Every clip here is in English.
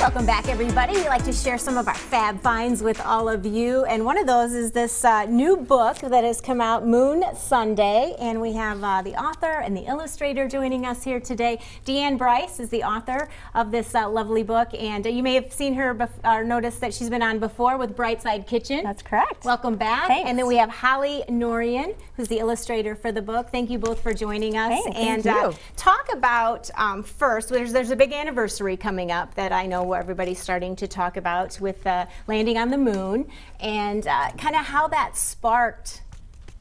Welcome back, everybody. We like to share some of our fab finds with all of you, and one of those is this new book that has come out, Moon Sunday, and we have the author and the illustrator joining us here today. Deanne Bryce is the author of this lovely book, and you may have seen her or noticed that she's been on before with Brightside Kitchen. That's correct. Welcome back. Thanks. And then we have Holly Norian, who's the illustrator for the book. Thank you both for joining us. Thank you. Talk about first, there's a big anniversary coming up that I know everybody's starting to talk about with landing on the moon, and kind of how that sparked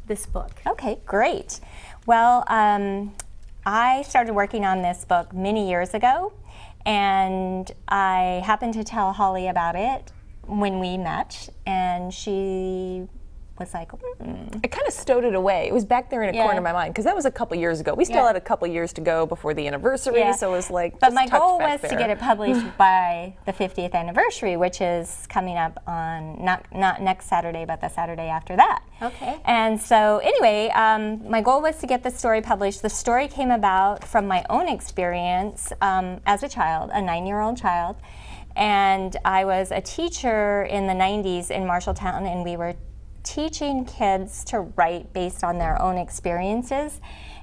this book. Okay, great. Well, I started working on this book many years ago, and I happened to tell Holly about it when we met, and she was like, I kind of stowed it away. It was back there in a corner of my mind, because that was a couple years ago. We still had a couple years to go before the anniversary, so it was like, but my goal was to get it published by the 50th anniversary, which is coming up on not next Saturday, but the Saturday after that. Okay. And so anyway, my goal was to get the story published. The story came about from my own experience as a child, a 9-year-old child. And I was a teacher in the 90s in Marshalltown, and we were teaching kids to write based on their own experiences.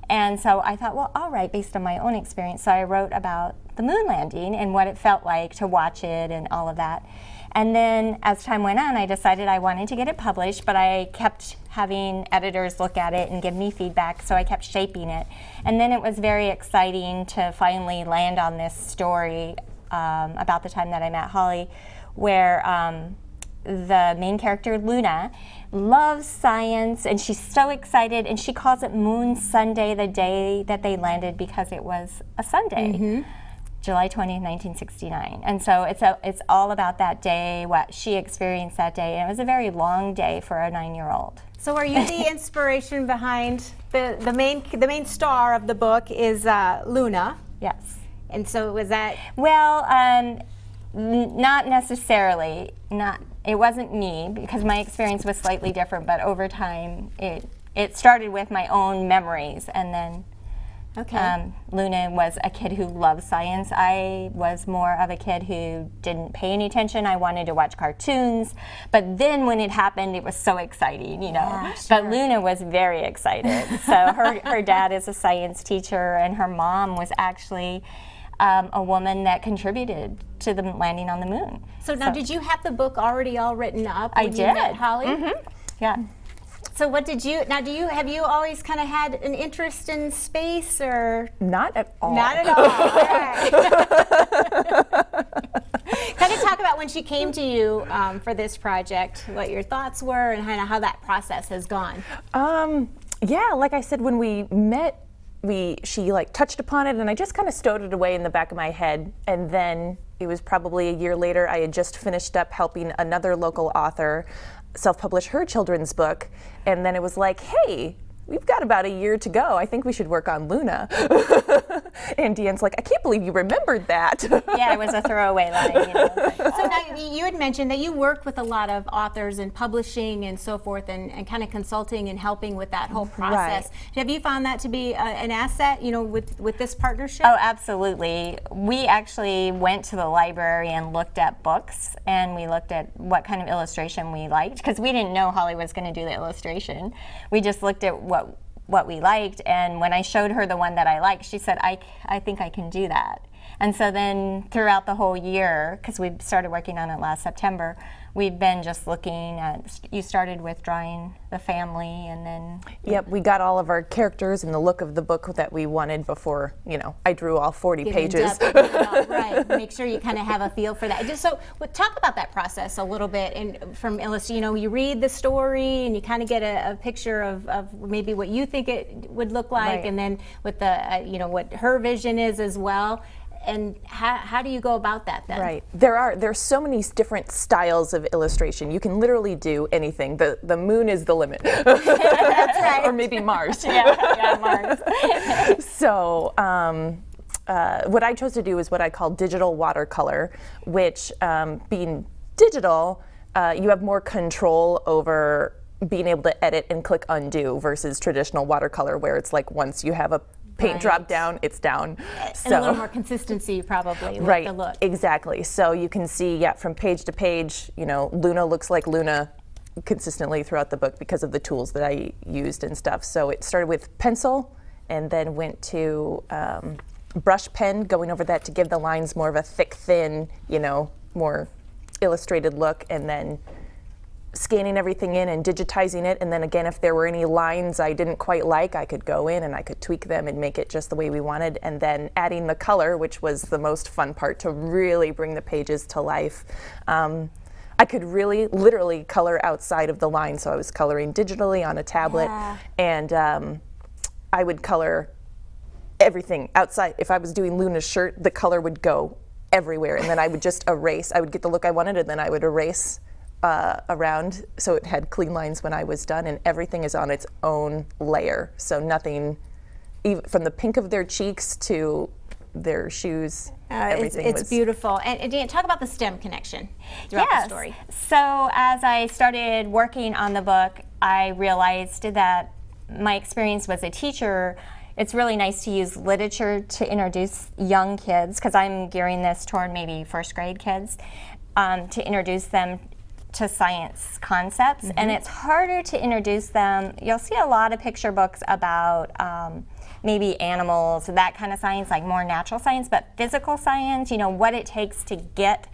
And so I thought, well, I'll write based on my own experience. So I wrote about the moon landing and what it felt like to watch it and all of that. And then as time went on, I decided I wanted to get it published, but I kept having editors look at it and give me feedback, so I kept shaping it. And then it was very exciting to finally land on this story about the time that I met Holly, where the main character, Luna, loves science, and she's so excited, and she calls it Moon Sunday, the day that they landed, because it was a Sunday, July 20th, 1969. And so it's all about that day, what she experienced that day, and it was a very long day for a 9-year-old. So are you the inspiration behind the main star of the book is Luna? Yes. And so was that? Well, not necessarily. It wasn't me, because my experience was slightly different, but over time it started with my own memories, and then Luna was a kid who loved science. I was more of a kid who didn't pay any attention. I wanted to watch cartoons, but then when it happened, it was so exciting, you know. Yeah, sure. But Luna was very excited. So her dad is a science teacher, and her mom was actually a woman that contributed to the landing on the moon. So now, did you have the book already all written up I when did. you met Holly? Yeah. So what did you, now have you always kind of had an interest in space, or? Not at all. Not at all. All right. Kind of talk about when she came to you for this project, what your thoughts were, and kind of how that process has gone. Yeah, like I said, when we met, she like touched upon it, and I just kind of stowed it away in the back of my head. And then it was probably a year later, I had just finished up helping another local author self-publish her children's book, and then it was like, hey, we've got about a year to go. I think we should work on Luna. And Deanne's like, I can't believe you remembered that. Yeah, it was a throwaway line. You know. So now you had mentioned that you work with a lot of authors in publishing and so forth, and kind of consulting and helping with that whole process. Right. Have you found that to be an asset, you know, with this partnership? Oh, absolutely. We actually went to the library and looked at books, and we looked at what kind of illustration we liked, because we didn't know Holly was going to do the illustration. We just looked at what we liked, and when I showed her the one that I liked, she said, I think I can do that. And so then throughout the whole year, because we started working on it last September, we've been just looking at, you started with drawing the family, and then... Yep, we got all of our characters and the look of the book that we wanted before, you know, I drew all 40 pages. Right, make sure you kind of have a feel for that. Just so, talk about that process a little bit, and from you know, you read the story and you kind of get a picture of maybe what you think it would look like, right. And then with the, you know, what her vision is as well. And how do you go about that then? Right. There's so many different styles of illustration. You can literally do anything. The moon is the limit. That's right. Or maybe Mars. Yeah, Mars. So what I chose to do is what I call digital watercolor, which being digital, you have more control over being able to edit and click undo versus traditional watercolor, where it's like once you have a paint Right. drop down, it's down. And a little more consistency probably with Right, the look. exactly. So you can see, yeah, from page to page, you know, Luna looks like Luna consistently throughout the book because of the tools that I used and stuff. So it started with pencil and then went to brush pen, going over that to give the lines more of a thick, thin, you know, more illustrated look, and then scanning everything in and digitizing it. And then again, if there were any lines I didn't quite like, I could go in and I could tweak them and make it just the way we wanted. And then adding the color, which was the most fun part, to really bring the pages to life. I could really literally color outside of the line. So I was coloring digitally on a tablet, and I would color everything outside. If I was doing Luna's shirt, the color would go everywhere, and then I would just erase. I would get the look I wanted, and then I would erase around so it had clean lines when I was done, and everything is on its own layer. So nothing, even from the pink of their cheeks to their shoes, everything it's was beautiful. And Dan, talk about the STEM connection throughout the story. So as I started working on the book, I realized that my experience as a teacher, it's really nice to use literature to introduce young kids, because I'm gearing this toward maybe first grade kids, to introduce them to science concepts. And it's harder to introduce them. You'll see a lot of picture books about maybe animals, that kind of science, like more natural science, but physical science, you know, what it takes to get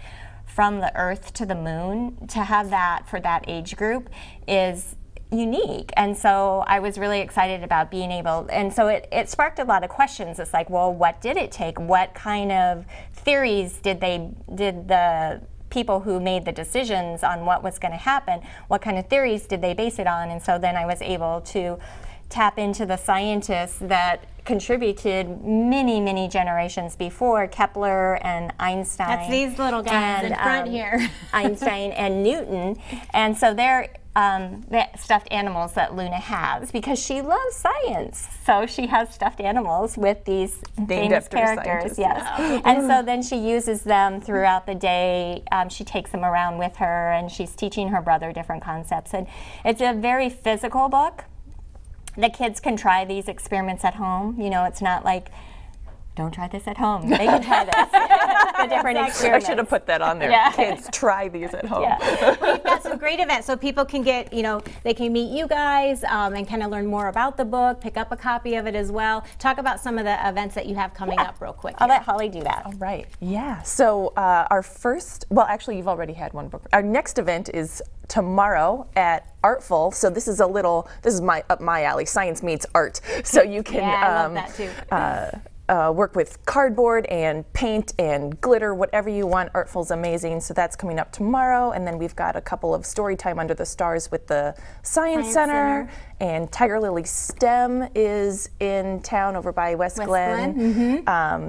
from the Earth to the moon, to have that for that age group is unique. And so I was really excited about being able, and so it sparked a lot of questions. It's like, well, what did it take? What kind of theories did the people who made the decisions on what was going to happen, what kind of theories did they base it on? And so then I was able to tap into the scientists that contributed many generations before, Kepler and Einstein. That's these little guys in front here. Einstein and Newton. And so they're the stuffed animals that Luna has, because she loves science. So she has stuffed animals with these famous characters. Yes. Wow. And so then she uses them throughout the day. She takes them around with her, and she's teaching her brother different concepts. And it's a very physical book. The kids can try these experiments at home. You know, it's not like, don't try this at home. They can try this. The different experiments. I should have put that on there. Yeah. Kids, try these at home. Yeah. We've got some great events, so people can get, you know, they can meet you guys and kind of learn more about the book, pick up a copy of it as well. Talk about some of the events that you have coming up real quick. I'll let Holly do that. All right. Yeah. So our first, well, actually, you've already had one book. Our next event is tomorrow at Artful. So this is this is up my alley. Science meets art. So you can I love that too. work with cardboard and paint and glitter, whatever you want. Artful's amazing. So that's coming up tomorrow. And then we've got a couple of story time under the stars with the Science Center. And Tiger Lily STEM is in town over by West Glen.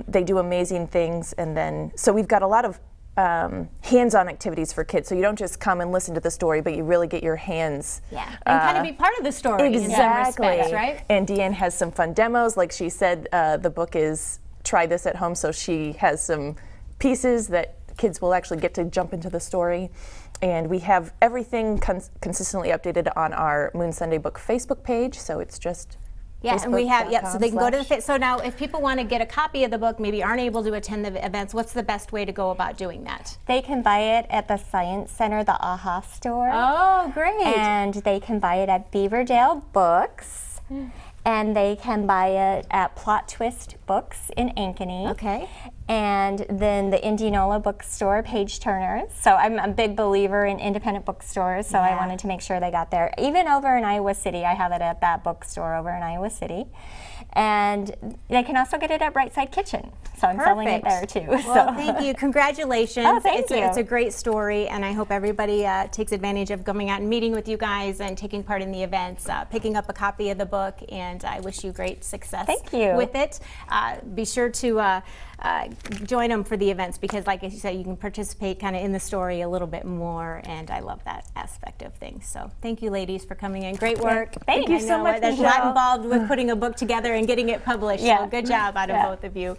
They do amazing things. And then, so we've got a lot of hands-on activities for kids. So you don't just come and listen to the story, but you really get your hands. Yeah, and kind of be part of the story in some respects, right? And Deanne has some fun demos. Like she said, the book is try this at home. So she has some pieces that kids will actually get to jump into the story. And we have everything consistently updated on our Moon Sunday Book Facebook page. So it's just and we have, so they can go to the, so now if people want to get a copy of the book, maybe aren't able to attend the events, what's the best way to go about doing that? They can buy it at the Science Center, the AHA store. Oh, great. And they can buy it at Beaverdale Books. And they can buy it at Plot Twist Books in Ankeny. Okay. And then the Indianola Bookstore, Page Turner's. So I'm a big believer in independent bookstores, so I wanted to make sure they got there. Even over in Iowa City, I have it at that bookstore over in Iowa City. And they can also get it at Brightside Kitchen. So I'm selling it there too. Well, thank you. Congratulations. Oh, thank you. It's a great story, and I hope everybody takes advantage of going out and meeting with you guys and taking part in the events, picking up a copy of the book, and I wish you great success with it. Be sure to join them for the events, because like you said, you can participate kind of in the story a little bit more, and I love that aspect of things. So thank you, ladies, for coming in. Great work. Thank you so much. There's a lot involved with putting a book together and getting it published, so good job out of both of you.